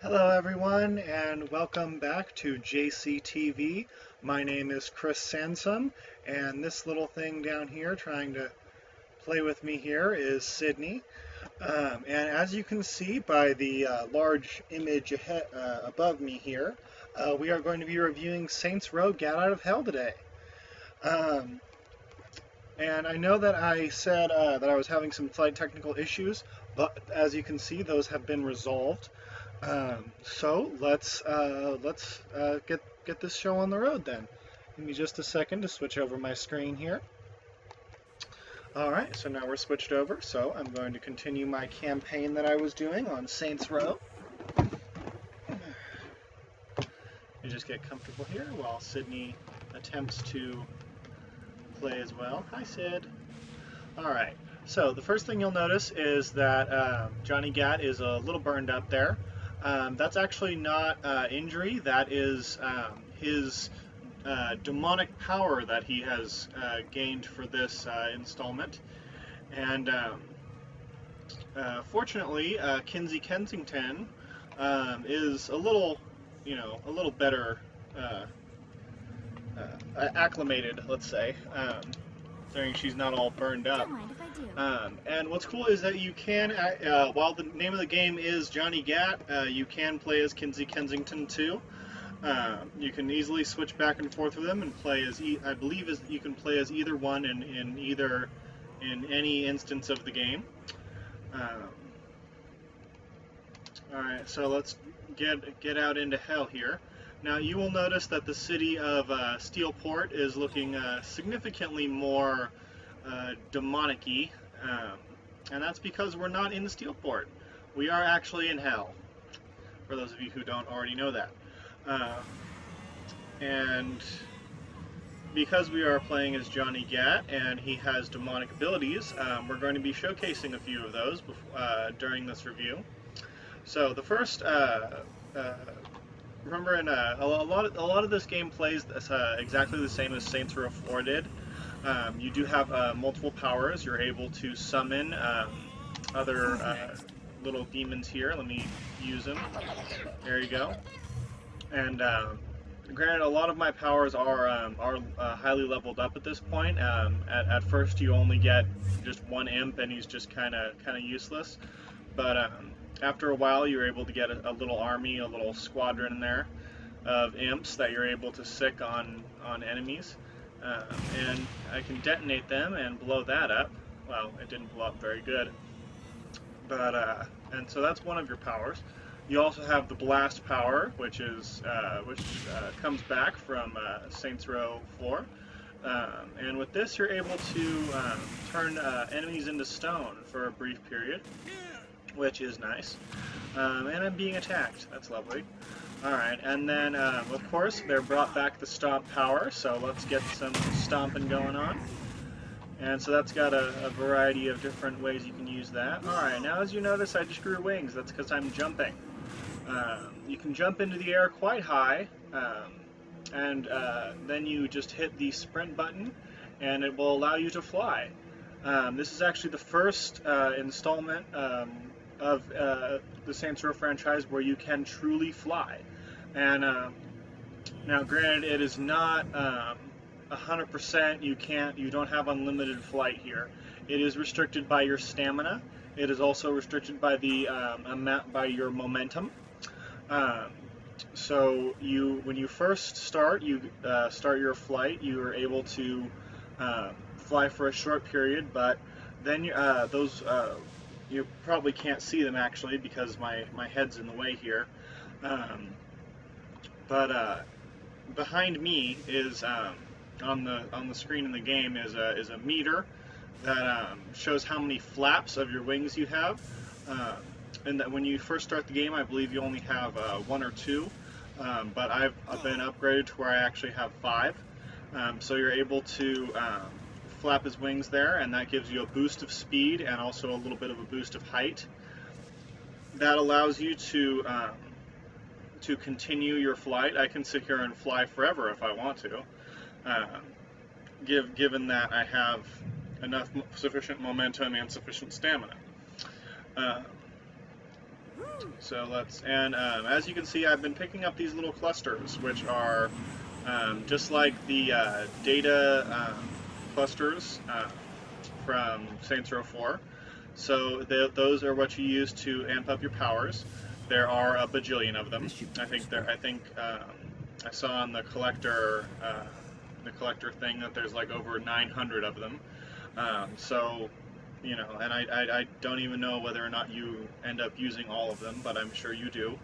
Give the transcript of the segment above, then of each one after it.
Hello everyone and welcome back to JCTV. My name is Chris Sansom and this little thing down here trying to play with me here is Sydney. And as you can see by the large image above me here, we are going to be reviewing Saints Row Get Out of Hell today. Um, and I know that I said that I was having some slight technical issues, but as you can see those have been resolved. So let's get this show on the road then. Give me just a second to switch over my screen here. All right, so now we're switched over. So I'm going to continue my campaign that I was doing on Saints Row. You just get comfortable here while Sydney attempts to play as well. Hi, Sid. All right. So the first thing you'll notice is that Johnny Gat is a little burned up there. That's actually not injury. That is his demonic power that he has gained for this installment. And fortunately, Kinsey Kensington is a little, a little better acclimated, let's say. Considering she's not all burned up. Don't mind if I do. And what's cool is that you can, while the name of the game is Johnny Gat, you can play as Kinsey Kensington too. You can easily switch back and forth with them and play as, I believe you can play as either one in any instance of the game. Alright, so let's get out into hell here. Now you will notice that the city of Steelport is looking significantly more demonic-y, and that's because we're not in Steelport. We are actually in hell, for those of you who don't already know that. And because we are playing as Johnny Gat and he has demonic abilities, we're going to be showcasing a few of those during this review. So the first, remember in a lot of this game plays exactly the same as Saints Row 4 did. You do have multiple powers. You're able to summon other little demons here. Let me use them. There you go. And granted, a lot of my powers are highly leveled up at this point. At first, you only get just one imp, and he's just kind of useless. But after a while, you're able to get a little army, a little squadron in there of imps that you're able to sick on enemies. And I can detonate them and blow that up. Well, it didn't blow up very good. But and so that's one of your powers. You also have the blast power, which comes back from Saints Row 4. And with this, you're able to turn enemies into stone for a brief period, which is nice. And I'm being attacked. That's lovely. Alright, and then, of course, they're brought back the stomp power, so let's get some stomping going on. And so that's got a variety of different ways you can use that. Alright, now as you notice, I just grew wings. That's because I'm jumping. You can jump into the air quite high, and then you just hit the sprint button, and it will allow you to fly. This is actually the first installment of the Saints Row franchise where you can truly fly. And now, granted, it is not 100%. You don't have unlimited flight here. It is restricted by your stamina. It is also restricted by by your momentum. So when you first start, you start your flight. You are able to fly for a short period, but then you probably can't see them actually because my head's in the way here. But behind me is on the screen in the game is a meter that shows how many flaps of your wings you have. And that when you first start the game, I believe you only have one or two, but I've been upgraded to where I actually have 5. So you're able to flap his wings there, and that gives you a boost of speed and also a little bit of a boost of height. That allows you to continue your flight. I can sit here and fly forever if I want to, given that I have sufficient momentum and sufficient stamina. So let's, and as you can see, I've been picking up these little clusters, which are just like the data clusters from Saints Row 4. So those are what you use to amp up your powers. There are a bajillion of them. I saw on the collector thing that there's like over 900 of them. So, you know, and I don't even know whether or not you end up using all of them, but I'm sure you do.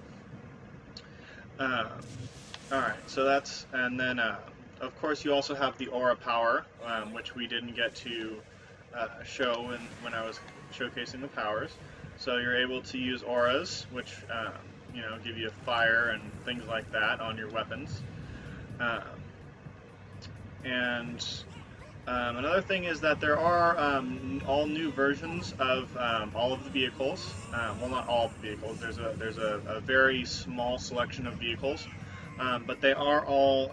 Alright, so that's, and then of course you also have the aura power, which we didn't get to show when I was showcasing the powers. So you're able to use auras, which you know, give you fire and things like that on your weapons. Another thing is that there are all new versions of all of the vehicles. Well, not all of the vehicles. There's a very small selection of vehicles, but they are all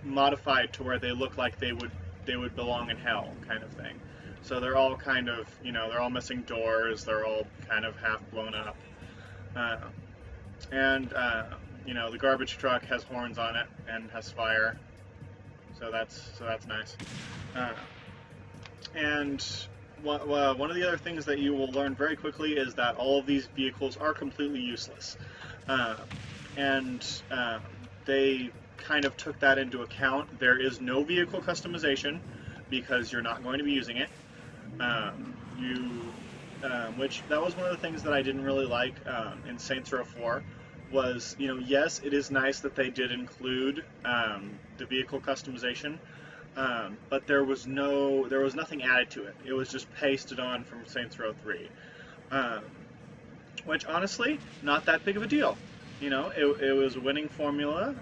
modified to where they look like they would belong in hell, kind of thing. So they're all kind of, you know, they're all missing doors. They're all kind of half blown up, you know, the garbage truck has horns on it and has fire. So that's nice. One of the other things that you will learn very quickly is that all of these vehicles are completely useless, they kind of took that into account. There is no vehicle customization because you're not going to be using it. Which that was one of the things that I didn't really like in Saints Row 4. Was, you know, yes, it is nice that they did include the vehicle customization, but there was nothing added to it. It was just pasted on from Saints Row 3, which honestly, not that big of a deal. You know, it was a winning formula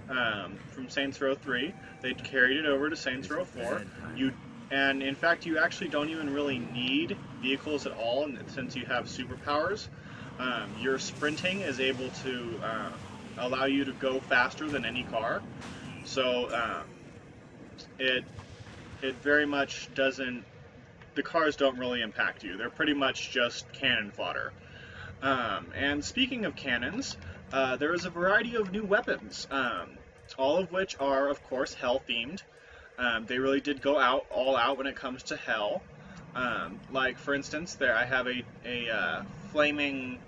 from Saints Row 3. They carried it over to Saints Row 4. And in fact, you actually don't even really need vehicles at all, since you have superpowers. Your sprinting is able to allow you to go faster than any car, so it very much doesn't. The cars don't really impact you. They're pretty much just cannon fodder. And speaking of cannons, there is a variety of new weapons, all of which are, of course, hell themed. They really did go all out when it comes to hell. Like, for instance, I have a flaming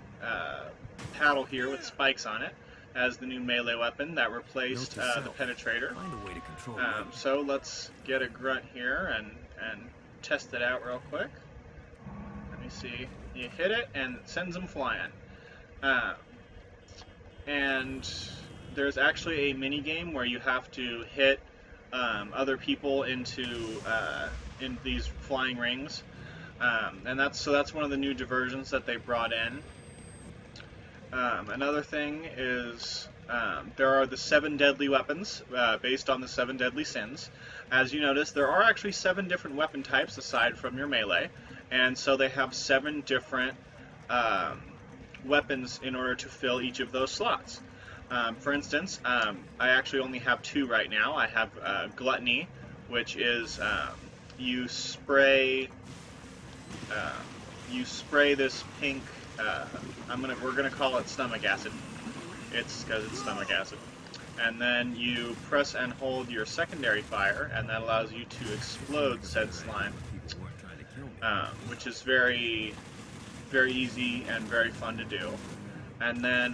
paddle here with spikes on it as the new melee weapon that replaced the penetrator. So let's get a grunt here and test it out real quick. Let me see. You hit it and it sends them flying. And there's actually a mini game where you have to hit other people into in these flying rings, and that's one of the new diversions that they brought in. Another thing is there are the 7 deadly weapons based on the 7 deadly sins. As you notice, there are actually 7 different weapon types aside from your melee, and so they have 7 different weapons in order to fill each of those slots. For instance, I actually only have 2 right now. I have Gluttony, which is you spray this pink. We're gonna call it stomach acid. It's because it's stomach acid. And then you press and hold your secondary fire, and that allows you to explode said slime, which is very, very easy and very fun to do. And then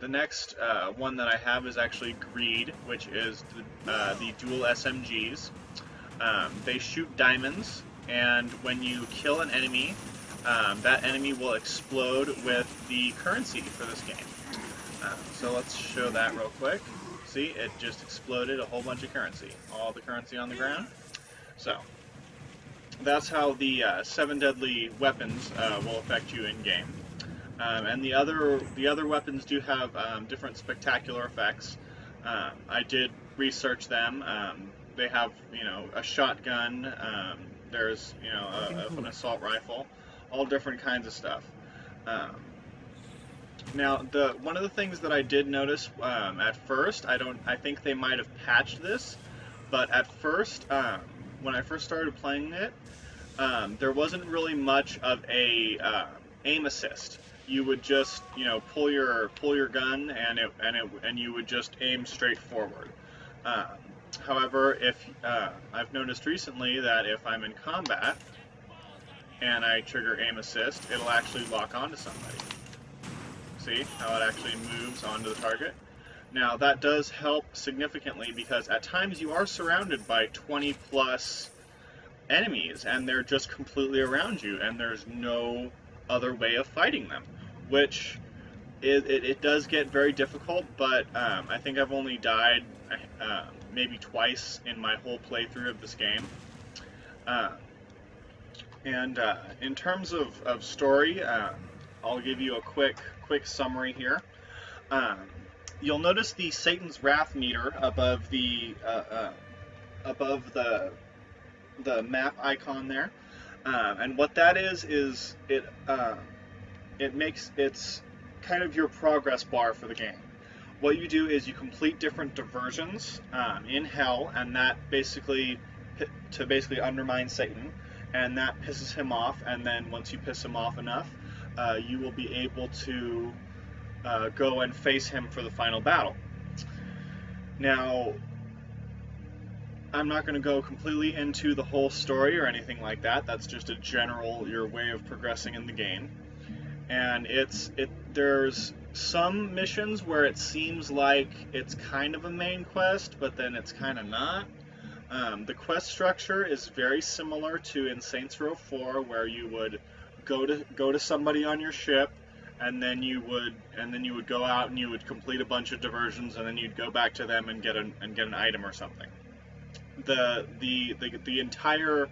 the next one that I have is actually Greed, which is the dual SMGs. They shoot diamonds, and when you kill an enemy, that enemy will explode with the currency for this game. So let's show that real quick. See, it just exploded a whole bunch of currency. All the currency on the ground. So that's how the 7 deadly weapons will affect you in game. And the other weapons do have different spectacular effects. I did research them. They have, you know, a shotgun. There's, you know, an assault rifle. All different kinds of stuff. Now, one of the things that I did notice at first, I think they might have patched this, but at first, when I first started playing it, there wasn't really much of a aim assist. you would just, you know, pull your gun, and you would just aim straight forward. Um, However, if I've noticed recently that if I'm in combat and I trigger aim assist, it'll actually lock onto somebody. See how it actually moves onto the target? Now that does help significantly because at times you are surrounded by 20 plus enemies and they're just completely around you and there's no other way of fighting them, which it does get very difficult, but I think I've only died maybe twice in my whole playthrough of this game. And in terms of story, I'll give you a quick summary here. You'll notice the Satan's Wrath meter above the map icon there, and what that is it makes it's kind of your progress bar for the game. What you do is you complete different diversions in hell, and that basically undermine Satan, and that pisses him off. And then once you piss him off enough, you will be able to go and face him for the final battle. Now, I'm not going to go completely into the whole story or anything like that. That's just your way of progressing in the game. And there's some missions where it seems like it's kind of a main quest, but then it's kind of not. The quest structure is very similar to in Saints Row 4, where you would go to somebody on your ship, and then you would go out and you would complete a bunch of diversions, and then you'd go back to them and get an item or something. The entire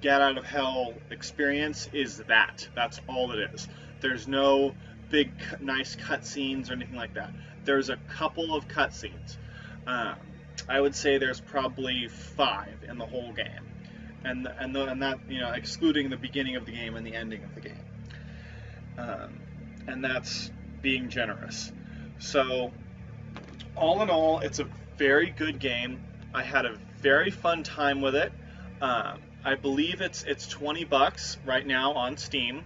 Get Out of Hell experience is that. That's all it is. There's no big nice cutscenes or anything like that. There's a couple of cutscenes. I would say there's probably 5 in the whole game, and that, you know, excluding the beginning of the game and the ending of the game. And that's being generous. So, all in all, it's a very good game. I had a very fun time with it. I believe it's $20 right now on Steam.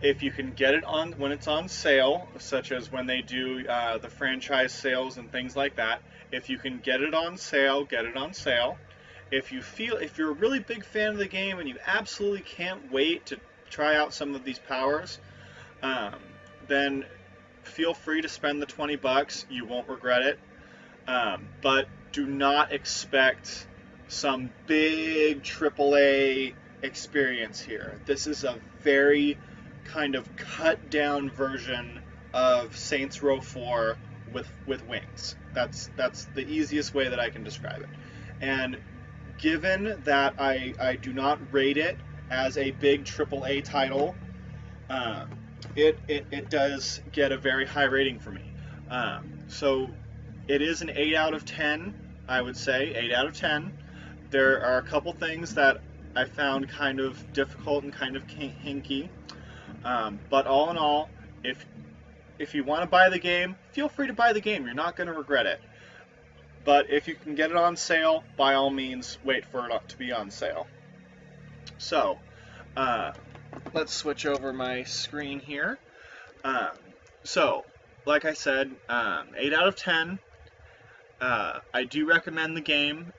If you can get it on when it's on sale, such as when they do the franchise sales and things like that, if you can get it on sale, get it on sale. If you're a really big fan of the game and you absolutely can't wait to try out some of these powers, then feel free to spend the $20. You won't regret it. But do not expect some big AAA experience here. This is a very kind of cut down version of Saints Row 4 with wings. That's the easiest way that I can describe it. And given that I do not rate it as a big AAA title, it does get a very high rating for me. So it is an 8 out of 10, I would say, 8 out of 10. There are a couple things that I found kind of difficult and kind of hinky. But all in all, if you want to buy the game, feel free to buy the game. You're not going to regret it. But if you can get it on sale, by all means, wait for it to be on sale. So, let's switch over my screen here. So, like I said, 8 out of 10. I do recommend the game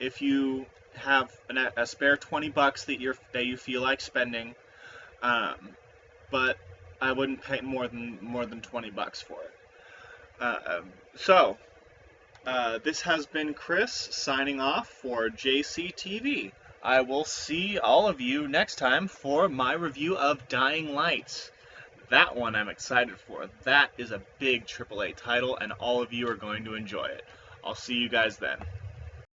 if you have a spare $20 that you feel like spending. But I wouldn't pay more than $20 for it. So, this has been Chris signing off for JCTV. I will see all of you next time for my review of Dying Light. That one I'm excited for. That is a big AAA title, and all of you are going to enjoy it. I'll see you guys then.